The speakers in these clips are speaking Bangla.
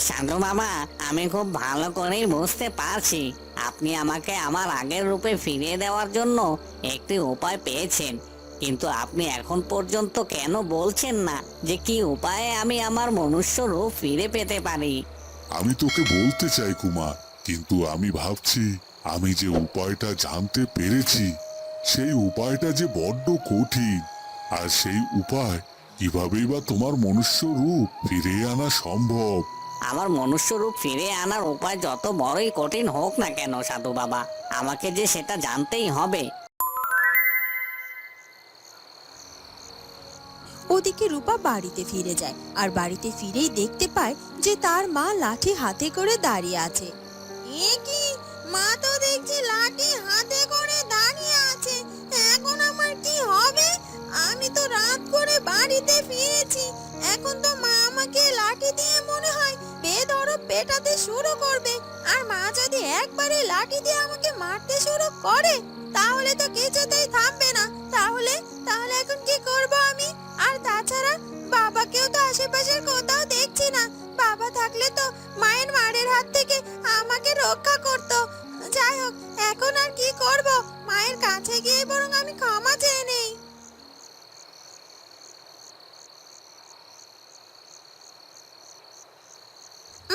সাধু বাবা, আমি খুব ভালো করেই বুঝতে পারছি আপনি আমাকে আমার আগের রূপে ফিরিয়ে দেওয়ার জন্য একটি উপায় পেয়েছেন। কিন্তু আপনি এখন পর্যন্ত কেন বলছেন না যে কি উপায়ে আমি আমার মনুষ্য রূপ ফিরে পেতে পারি? আমি তোকে বলতে চাই কুমার, কিন্তু আমি ভাবছি আমি যে উপায়টা জানতে পেরেছি সেই উপায়টা যে বড্ড কঠিন। আর সেই উপায় কিভাবেই বা তোমার মনুষ্য রূপ ফিরিয়ে আনা সম্ভব? আমার মনুষ্য রূপ ফিরে আনার উপায় যত বড়ই কঠিন হোক না কেন সাধু বাবা, আমাকে যে সেটা জানতেই হবে। ওদিকে রূপা বাড়িতে ফিরে যায় আর বাড়িতে ফিরেই দেখতে পায় যে তার মা লাঠি হাতে করে দাঁড়িয়ে আছে। এ কি, মা তো দেখছি লাঠি হাতে করে দাঁড়িয়ে আছে। এখন আমার কি হবে? আমি তো রাত করে বাড়িতে ফিরেছি, এখন তো মা আমাকে লাঠি দিয়ে মনে হয় বেধড়ক পেটাতে শুরু করবে। আর মা যদি একবারে লাঠি দিয়ে আমাকে মারতে শুরু করে তাহলে তো কিছুতেই থামবে না। তাহলে তাহলে এখন কি করব আমি? আর তাছাড়া বাবাকেও তো আশেপাশের কোথাও দেখছি না। বাবা থাকলে তো মায়ের মারের হাত থেকে আমাকে রক্ষা করত। যাই হোক, এখন আর কি করব? মায়ের কাছে গিয়ে বরং আমি ক্ষমা চেয়ে নেই।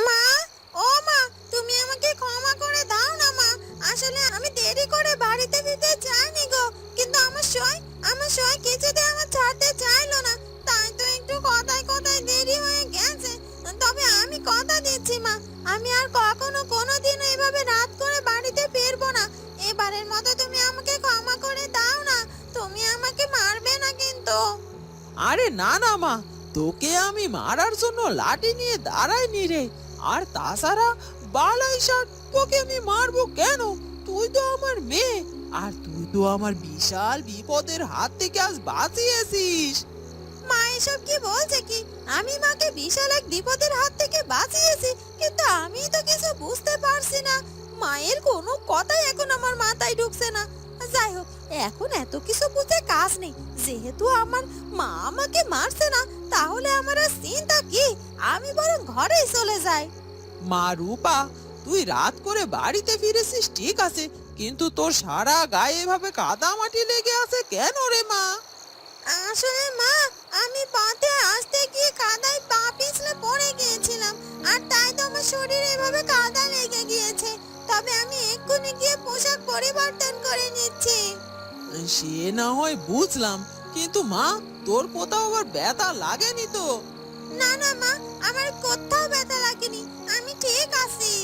মা, ও মা, তুমি আমাকে ক্ষমা করে দাও না মা। আসলে আমি দেরি করে বাড়িতে ফিরতে চাইনি গো, কিন্তু আমার সই কিছুতে আমার ছাড়তে চাইলো না। তাই তো একটু কথায় কথায় দেরি হয়ে গেছে। তবে আমি কথা দিচ্ছি মা, আমি আর কখনো কোনোদিনও এভাবে রাত করে বাড়িতে ফিরবো না। এবারের মতো তুমি আমাকে ক্ষমা করে দাও না। তুমি আমাকে মারবে না কিন্তু। আরে না না মা, তোকে আমি মারার জন্য লাঠি নিয়ে দাঁড়াইনি রে। আর তাছাড়া বালাই ষাট, তোকে আমি মারবো কেন? তুই তো আমার মেয়ে, আর তুই তো আমার বিশাল বিপদের হাত থেকে আজ বাঁচিয়েছিস। মা এসব কি বলছে কি? আমি মাকে বিশাল এক বিপদের হাত থেকে বাঁচিয়েছি, কিন্তু আমি তো কিছু বুঝতে পারছি না। মায়ের কোনো কথাই এখন আমার মাথায় ঢুকছে না। যাই হোক, এখন এত কিছু বুঝে কাজ নেই। যেহেতু আমার মা আমাকে মারছে না, তাহলে আমার আর চিন্তা কি? আমি বরং ঘরেই চলে যাই। মা রূপা, তুই রাত করে বাড়িতে ফিরেছিস ঠিক আছে, কিন্তু তোর সারা গায়ে এভাবে কাদা মাটি লেগে আছে কেন রে মা? আসলে মা, আমি পথে আসতে গিয়ে কাদায় পা পিছলে পড়ে গিয়েছিলাম, আর তাই তো আমার শরীরে এভাবে কাদা লেগে গিয়েছে। তবে আমি এক্ষুনি গিয়ে পোশাক পরিবর্তন করে নিচ্ছি। সে না হয় বুঝলাম, কিন্তু মা, তোর কোথাও আবার ব্যথা লাগেনি তো? না না মা, আমার কোথাও ব্যথা লাগেনি, আমি ঠিক আছি।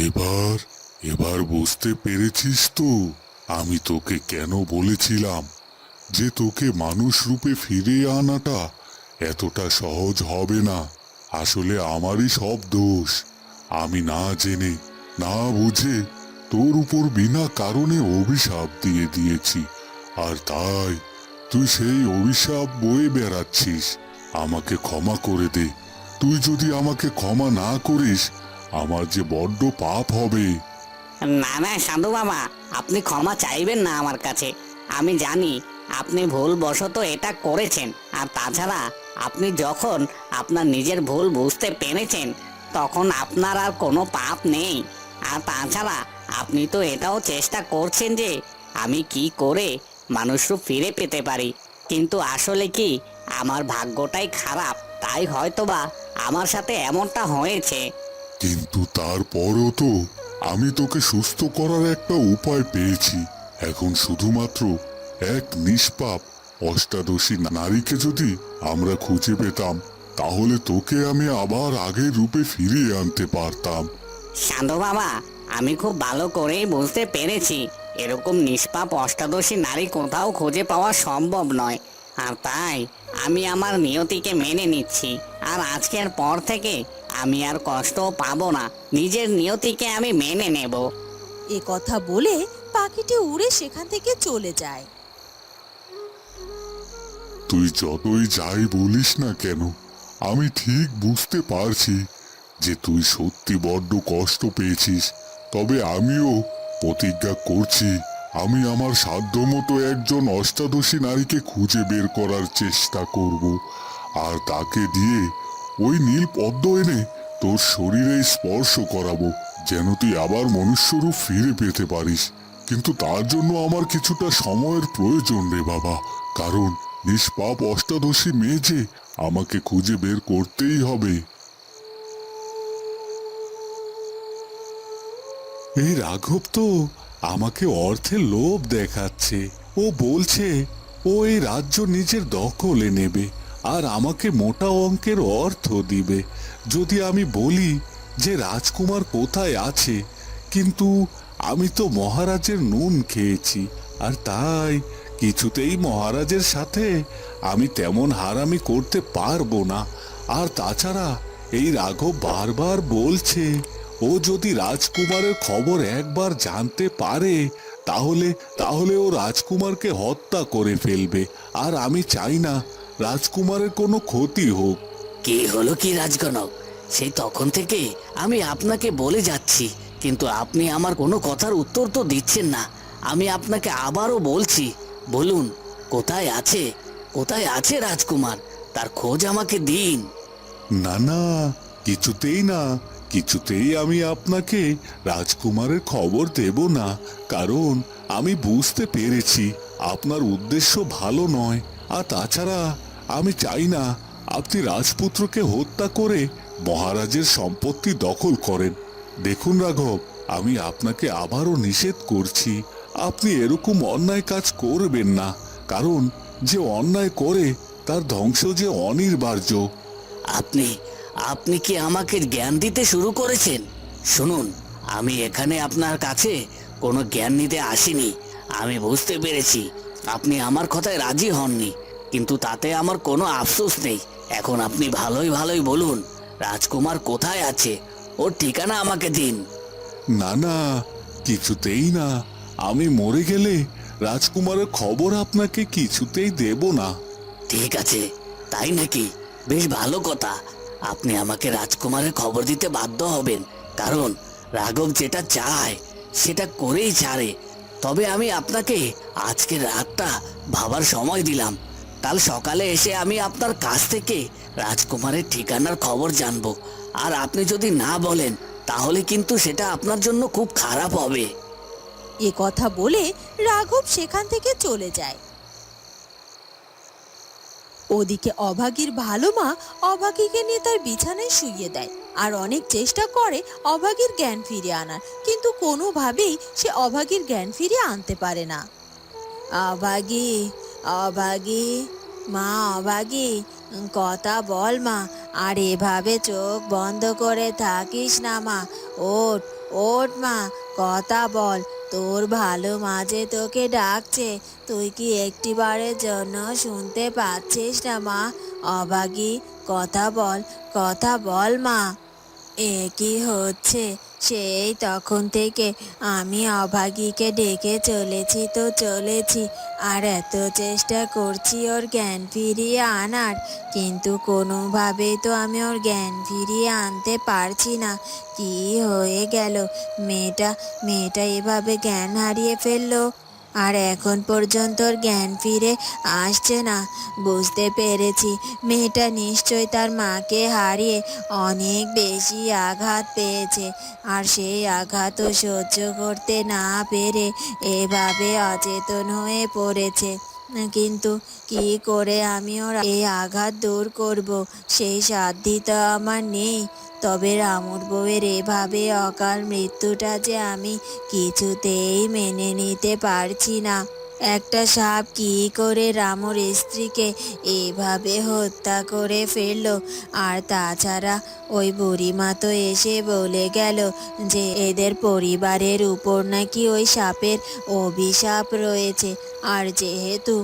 এবার এবার বুঝতে পেরেছিস তো আমি তোকে কেন বলেছিলাম যে তোকে মানুষ রূপে ফিরিয়ে আনাটা এতটা সহজ হবে না? আসলে আমারই সব দোষ। আমি না জেনে না বুঝে তোর উপর বিনা কারণে অভিশাপ দিয়ে দিয়েছি, আর তাই তুই সেই অভিশাপ বয়ে বেড়াচ্ছিস। আমাকে ক্ষমা করে দে। তুই যদি আমাকে ক্ষমা না করিস আমার যে বড্ড পাপ হবে। না না সাধু বাবা, আপনি ক্ষমা চাইবেন না আমার কাছে। আমি জানি আপনি ভুলবশত এটা করেছেন। আর তাছাড়া আপনি যখন আপনার নিজের ভুল বুঝতে পেরেছেন তখন আপনার আর কোনো পাপ নেই। আর তাছাড়া আপনি তো এটাও চেষ্টা করছেন যে আমি কি করে মানুষরূপ ফিরে পেতে পারি। কিন্তু আসলে কি, আমার ভাগ্যটাই খারাপ, তাই হয়তোবা আমার সাথে এমনটা হয়েছে। কিন্তু তারপরও তো আমি তোকে সুস্থ করার একটা উপায় পেয়েছি। এখন শুধুমাত্র এক নিষ্পাপ অষ্টাদশী নারীকে যদি আমরা খুঁজে পেতাম তাহলে তোকে আমি আবার আগের রূপে ফিরিয়ে আনতে পারতাম। সাধু বাবা, আমি খুব ভালো করেই বুঝতে পেরেছি এরকম নিষ্পাপ অষ্টাদশী নারী কোথাও খুঁজে পাওয়া সম্ভব নয়। আর তাই আমি আমার নিয়তিকে মেনে নিচ্ছি। আর আজকের পর থেকে আমি আর কষ্টও পাবো না, নিজের নিয়তিকে আমি মেনে নেব। এ কথা বলে পাখিটি উড়ে সেখান থেকে চলে যায়। তুই যতই যাই বলিস না কেন আমি ঠিক বুঝতে পারছি যে তুই সত্যি বড্ড কষ্ট পেয়েছিস। তবে আমিও প্রতিজ্ঞা করছি আমি আমার সাধ্যমতো একজন অষ্টাদশী নারীকে খুঁজে বের করার চেষ্টা করব, আর তাকে দিয়ে ওই নীল পদ্ম এনে তোর শরীরে স্পর্শ করাবো, যেন তুই আবার মনুষ্যরূপ ফিরে পেতে পারিস। কিন্তু তার জন্য আমার কিছুটা সময়ের প্রয়োজন রে বাবা, কারণ নিষ্পাপ অষ্টাদশী মেয়ে যে আমাকে খুঁজে বের করতেই হবে। এই রাঘব তো আমাকে অর্থের লোভ দেখাচ্ছে। ও বলছে ও এই রাজ্য নিজের দখলে নেবে আর আমাকে মোটা অঙ্কের অর্থ দিবে যদি আমি বলি যে রাজকুমার কোথায় আছে। কিন্তু আমি তো মহারাজের নুন খেয়েছি, আর তাই কিছুতেই মহারাজের সাথে আমি তেমন হারামি করতে পারবো না। আর তাছাড়া এই রাঘব বারবার বলছে ও যদি রাজকুমারের খবর একবার জানতে পারে তাহলে তাহলে ও রাজকুমারকে হত্যা করে ফেলবে, আর আমি চাই না রাজকুমারের কোনো ক্ষতি হোক। কি হলো কি রাজগণক, সেই তখন থেকে আমি আপনাকে বলে যাচ্ছি, কিন্তু আপনি আমার কোনো কথার উত্তর তো দিচ্ছেন না। আমি আপনাকে আবারও বলছি, বলুন কোথায় আছে, কোথায় আছে রাজকুমার, তার খোঁজ আমাকে দিন। না না, কিছুতেই না, কিছুতেই আমি আপনাকে রাজকুমারের খবর দেব না, কারণ আমি বুঝতে পেরেছি আপনার উদ্দেশ্য ভালো নয়। আর তাছাড়া আমি চাই না আপনি রাজপুত্রকে হত্যা করে মহারাজের সম্পত্তি দখল করেন। দেখুন রাঘব, আমি আপনাকে আবারও নিষেধ করছি, আপনি এরকম অন্যায় কাজ করবেন না, কারণ যে অন্যায় করে তার ধ্বংস যে অনিবার্য। আপনি আপনি কি আমাকে জ্ঞান দিতে শুরু করেছেন? শুনুন, আমি এখানে আপনার কাছে কোনো জ্ঞান নিতে আসিনি। আমি বুঝতে পেরেছি আপনি আমার কথায় রাজি হননি, কিন্তু তাতে আমার কোনো আফসোস নেই। এখন আপনি ভালোই ভালোই বলুন, রাজকুমার কোথায় আছে, ওর ঠিকানা আমাকে দিন। না না, কিছুতেই না, আমি মরে গেলে রাজকুমারের খবর আপনাকে কিছুতেই দেব না। ঠিক আছে, তাই নাকি? বেশ ভালো কথা। আপনি আমাকে রাজকুমারের খবর দিতে বাধ্য হবেন, কারণ রাঘব যেটা চায় সেটা করেই ছাড়ে। তবে আমি আপনাকে আজকের রাতটা ভাবার সময় দিলাম। কাল সকালে এসে আমি আপনার কাছ থেকে রাজকুমারের ঠিকানার খবর জানবো। আর আপনি যদি না বলেন তাহলে কিন্তু সেটা আপনার জন্য খুব খারাপ হবে। এ কথা বলে রাঘব সেখান থেকে চলে যায়। ওদিকে অভাগীর ভালো মা অভাগীকে নিয়ে তার বিছানায় শুইয়ে দেয় আর অনেক চেষ্টা করে অভাগীর জ্ঞান ফিরিয়ে আনার, কিন্তু কোনোভাবেই সে অভাগীর জ্ঞান ফিরিয়ে আনতে পারে না। অভাগী, অভাগী, মা অভাগী, কথা বল মা, আর এভাবে চোখ বন্ধ করে থাকিস না মা। ওঠ, ওঠ মা, কথা বল, তোর ভালো মাঝে তোকে ডাকছে, তুই কি একটিবারের জন্য শুনতে পাচ্ছিস না মা? অভাগী, কথা বল, কথা বল মা। এ কি হচ্ছে? সেই তখন থেকে আমি অভাগীকে ডেকে চলেছি তো চলেছি, আর এত চেষ্টা করছি ওর জ্ঞান ফিরিয়ে আনার, কিন্তু কোনোভাবেই তো আমি ওর জ্ঞান ফিরিয়ে আনতে পারছি না। কি হয়ে গেল? মেয়েটা মেয়েটা এভাবে জ্ঞান হারিয়ে ফেললো, আর এখন পর্যন্ত ওর জ্ঞান ফিরে আসছে না। বুঝতে পেরেছি মেয়েটা নিশ্চয় তার মাকে হারিয়ে অনেক বেশি আঘাত পেয়েছে, আর সেই আঘাতও সহ্য করতে না পেরে এভাবে অচেতন হয়ে পড়েছে। কিন্তু কি করে আমি ওর এই আঘাত দূর করব, সেই সাধ্যি তো আমার নেই। তবে রামুর বউয়ের এভাবে অকাল মৃত্যুটা যে আমি কিছুতেই মেনে নিতে পারছি না। একটা সাপ কি করে রামুর স্ত্রীকে এভাবে হত্যা করে ফেললো? আর তাছাড়া ওই বুড়িমা তো এসে বলে গেল যে এদের পরিবারের উপর নাকি ওই সাপের অভিশাপ রয়েছে, আর যেহেতু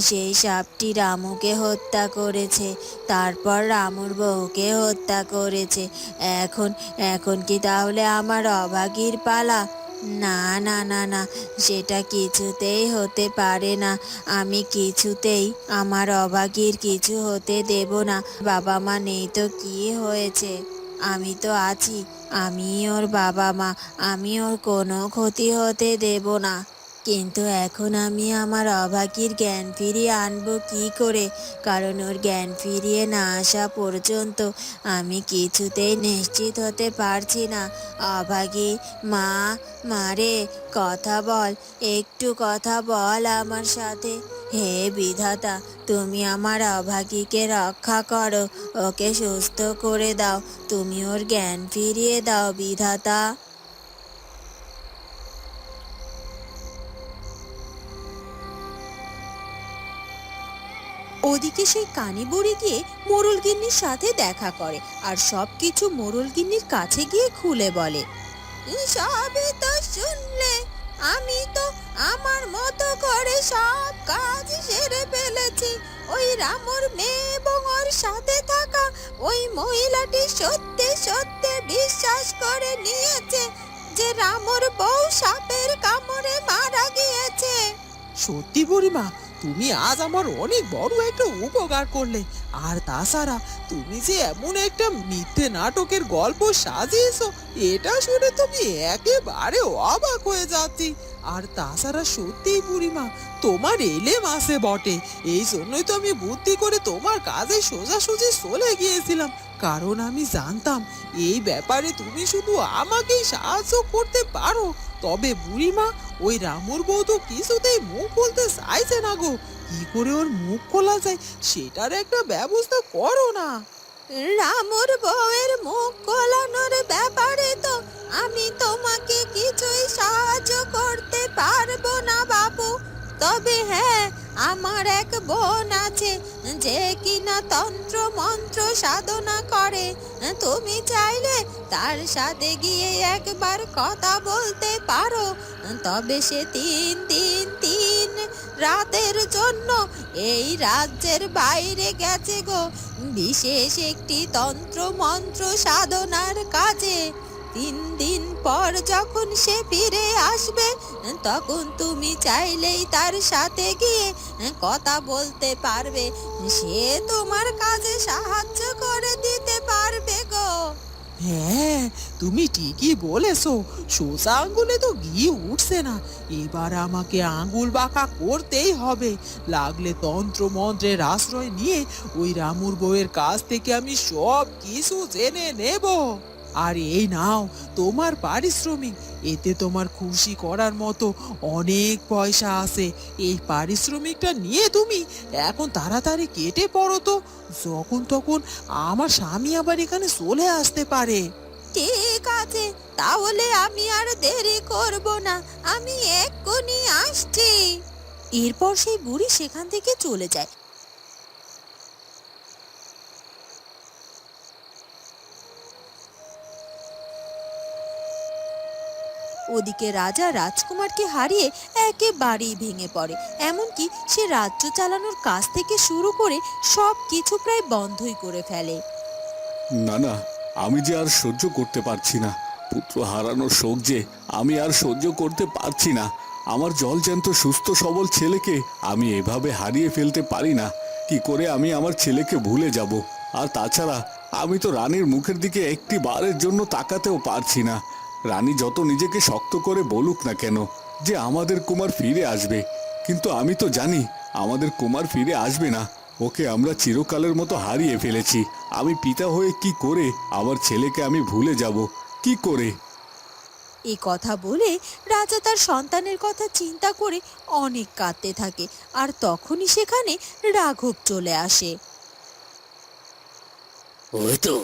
সেই সাপটি রামুকে হত্যা করেছে, তারপর রামুর বউকে হত্যা করেছে, এখন এখন কি তাহলে আমার অভাগীর পালা? না না না না, সেটা কিছুতেই হতে পারে না। আমি কিছুতেই আমার অভাগীর কিছু হতে দেব না। বাবা মা নেই তো কি হয়েছে, আমি তো আছি, আমি ওর বাবা মা, আমি ওর কোনো ক্ষতি হতে দেব না। কিন্তু এখন আমি আমার অভাগীর জ্ঞান ফিরিয়ে আনবো কি করে? কারণ ওর জ্ঞান ফিরিয়ে না আসা পর্যন্ত আমি কিছুতেই নিশ্চিত হতে পারছি না। অভাগী, মা, মারে, কথা বল, একটু কথা বল আমার সাথে। হে বিধাতা, তুমি আমার অভাগীকে রক্ষা করো, ওকে সুস্থ করে দাও, তুমি ওর জ্ঞান ফিরিয়ে দাও বিধাতা। ওদিকে সেই কানি বুড়ি গিয়ে মোড়ল গিন্নির সাথে দেখা করে আর সবকিছু মোড়ল গিন্নির কাছে গিয়ে খুলে বলে। সবই তো শুনলে, আমি তো আমার মতো করে সব কাজ সেরে ফেলেছি। ওই রামুর মেয়ে এবং ওর সাথে থাকা ওই মহিলাটি সত্যি সত্যি বিশ্বাস করে নিয়েছে যে রামুর বউ সাপের কামড়ে মারা গিয়েছে। সত্যি বুড়িমা, তুমি আজ আমার অনেক বড় একটা উপকার করলে। আর তাছাড়া তুমি যে এমন একটা মিথ্যে নাটকের গল্প সাজিয়েছো, এটা শুনে তুমি একেবারে অবাক হয়ে যাচ্ছি। আর তাছাড়া সত্যিই বুড়িমা, তোমার এলেম আছে বটে, এই জন্যই তো আমি বুদ্ধি করে তোমার কাজে সোজাসুজি চলে গিয়েছিলাম। কারণ আমি জানতাম এই ব্যাপারে তুমি শুধু আমাকেই সাহায্য করতে পারো। তবে বুড়িমা, ওই রামুর বউ তো কিছুতেই মুখ খুলতে চাইছে না গো। কি করে ওর মুখ খোলা যায় সেটার একটা ব্যবস্থা করো না। রামুর বউয়ের মুখ খোলানোর ব্যাপারে তো আমি তোমাকে কিছুই সাহায্য করতে পারবো না বাবু। তবে হ্যাঁ, আমার এক বোন আছে যে কিনা তন্ত্র মন্ত্র সাধনা করে। তুমি চাইলে তার সাথে গিয়ে একবার কথা বলতে পারো। তবে সে 3 দিন 3 রাতের জন্য এই রাজ্যের বাইরে গেছে গো, বিশেষ একটি তন্ত্র মন্ত্র সাধনার কাজে। 3 দিন পর যখন সে ফিরে আসবে, তখন তুমি চাইলেই তার সাথে গিয়ে কথা বলতে পারবে, সে তোমার কাজে সাহায্য করে দিতে পারবে গো। হ্যাঁ, তুমি ঠিকই বলেছো, সোজা আঙ্গুলে তো ঘি উঠছে না। এবার আমাকে আঙ্গুল বাঁকা করতেই হবে। লাগলে তন্ত্র মন্ত্রের আশ্রয় নিয়ে ওই রামুর বউয়ের কাছ থেকে আমি সব কিছু জেনে নেব। আর এই নাও তোমার পারিশ্রমিক, এতে তোমার খুশি করার মতো অনেক পয়সা আছে। এই পারিশ্রমিকটা নিয়ে তুমি এখন তাড়াতাড়ি কেটে পড়ো তো, যখন তখন আমার স্বামী আবার এখানে চলে আসতে পারে। ঠিক আছে, তাহলে আমি আর দেরি করব না, আমি এক্ষুনি আসছি। এরপর সেই বুড়ি সেখান থেকে চলে যায়। ওদিকে রাজা রাজকুমারকে হারিয়ে একেবারেই ভেঙে পড়ে। এমনকি সে রাজ্য চালানোর কাজ থেকে শুরু করে সব কিছু প্রায় বন্ধই করে ফেলে। না না, আমি যে আর সহ্য করতে পারছি না। পুত্র হারানোর শোক যে আমি আর সহ্য করতে পারছি না। আমার জলজ্যান্ত সুস্থ সবল ছেলেকে আমি এভাবে হারিয়ে ফেলতে পারি না। কি করে আমি আমার ছেলেকে ভুলে যাব? আর তাছাড়া আমি তো রানীর মুখের দিকে একটি বারের জন্য তাকাতেও পারছি না। রানী যত নিজেকে শক্ত করে বলুক না কেন যে আমাদের কুমার ফিরে আসবে, কিন্তু আমি তো জানি আমাদের কুমার ফিরে আসবে না। ওকে আমরা চিরকালের মতো হারিয়ে ফেলেছি। আমি পিতা হয়ে কি করে আমার ছেলেকে আমি ভুলে যাব? কি করে? এই কথা বলে রাজা তার সন্তানের কথা চিন্তা করে অনেক কাঁদতে থাকে। আর তখনই সেখানে রাঘব চলে আসে। ওই তো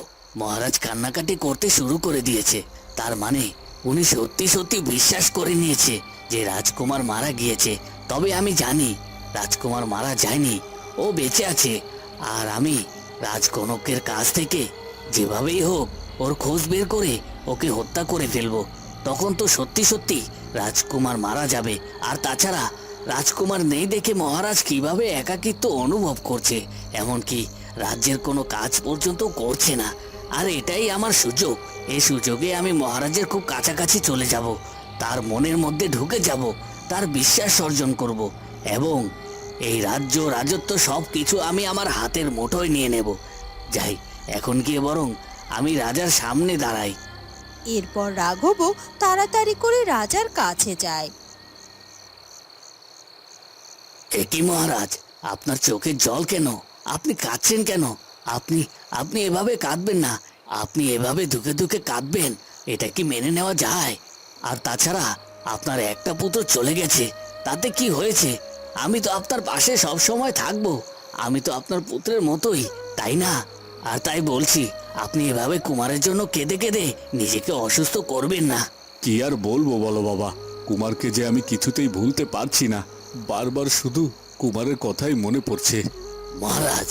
মহারাজ কান্নাকাটি করতে শুরু করে দিয়েছে। তার মানে উনি সত্যি সত্যি বিশ্বাস করে নিয়েছে যে রাজকুমার মারা গিয়েছে। তবে আমি জানি রাজকুমার মারা যায়নি, ও বেঁচে আছে। আর আমি রাজকনকের কাছ থেকে যেভাবেই হোক ওর খোঁজ বের করে ওকে হত্যা করে ফেলবো। তখন তো সত্যি সত্যি রাজকুমার মারা যাবে। আর তাছাড়া রাজকুমার নেই দেখে মহারাজ কিভাবে একাকিত্ব অনুভব করছে, এমনকি রাজ্যের কোনো কাজ পর্যন্ত করছে না। আর এটাই আমার সুযোগ। এই সুযোগে আমি মহারাজের খুব কাছাকাছি চলে যাব, তার মনের মধ্যে ঢুকে যাব, তার বিশ্বাস অর্জন করব এবং এই রাজ্য রাজত্ব সব কিছু আমি আমার হাতের মুঠোয় নিয়ে নেব। যাই, এখন গিয়ে বরং আমি রাজার সামনে দাঁড়াই। এরপর রাঘবও তাড়াতাড়ি করে রাজার কাছে যায়। এ কি মহারাজ, আপনার চোখে জল কেন? আপনি কাঁদছেন কেন? আপনি আপনি এভাবে কাঁদবেন না। আপনি এভাবে ধুকে ধুকে কাঁদবেন, এটা কি মেনে নেওয়া যায়? আর তাছাড়া আপনার একটা পুত্র চলে গেছে, তাতে কি হয়েছে? আমি তো আপনার পাশে সব সময় থাকবো। আমি তো আপনার পুত্রের মতোই, তাই না? আর তাই বলছি, আপনি এভাবে কুমারের জন্য কেঁদে কেঁদে নিজেকে অসুস্থ করবেন না। কি আর বলবো বলো বাবা, কুমারকে যে আমি কিছুতেই ভুলতে পারছি না। বারবার শুধু কুমারের কথাই মনে পড়ছে। মহারাজ,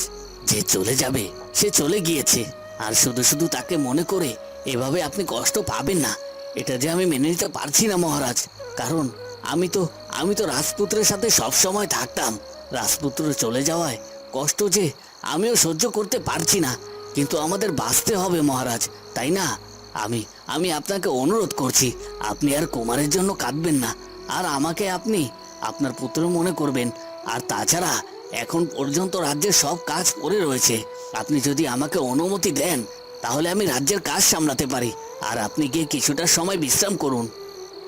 যে চলে যাবে সে চলে গিয়েছে, আর শুধু শুধু তাকে মনে করে এভাবে আপনি কষ্ট পাবেন না। এটা যে আমি মেনে নিতে পারছি না মহারাজ, কারণ আমি তো রাজপুত্রের সাথে সব সময় থাকতাম। রাজপুত্র চলে যাওয়ায় কষ্ট যে আমিও সহ্য করতে পারছি না, কিন্তু আমাদের বাঁচতে হবে মহারাজ, তাই না? আমি আমি আপনাকে অনুরোধ করছি, আপনি আর কুমারের জন্য কাঁদবেন না, আর আমাকে আপনি আপনার পুত্র মনে করবেন। আর তাছাড়া এখন পর্যন্ত রাজ্যের সব কাজ পড়ে রয়েছে। আপনি যদি আমাকে অনুমতি দেন তাহলে আমি রাজ্যের কাজ সামলাতে পারি, আর আপনি গিয়ে কিছুটা সময় বিশ্রাম করুন।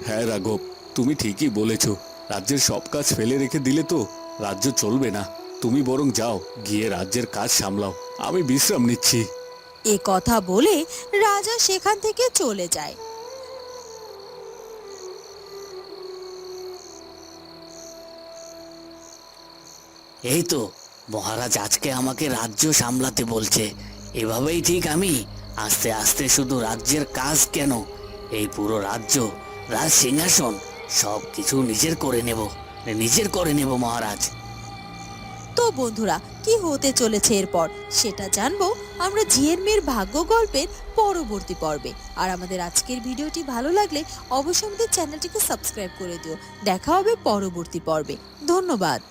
হ্যাঁ রাঘব, তুমি ঠিকই বলেছ। রাজ্যের সব কাজ ফেলে রেখে দিলে তো রাজ্য চলবে না। তুমি বরং যাও, গিয়ে রাজ্যের কাজ সামলাও, আমি বিশ্রাম নিচ্ছি। এ কথা বলে রাজা সেখান থেকে চলে যায়। এই তো মহারাজ আজকে আমাকে রাজ্য সামলাতে বলছে, এভাবেই ঠিক আমি আস্তে আস্তে শুধু রাজ্যের কাজ কেন, এই পুরো রাজ্য, রাজ সিংহাসন সব কিছু নিজের করে নেব মহারাজ। তো বন্ধুরা, কি হতে চলেছে এরপর সেটা জানবো আমরা ঝিয়ের মেয়ের ভাগ্য গল্পের পরবর্তী পর্বে। আর আমাদের আজকের ভিডিওটি ভালো লাগলে অবশ্যই আমাদের চ্যানেলটিকে সাবস্ক্রাইব করে দিও। দেখা হবে পরবর্তী পর্বে। ধন্যবাদ।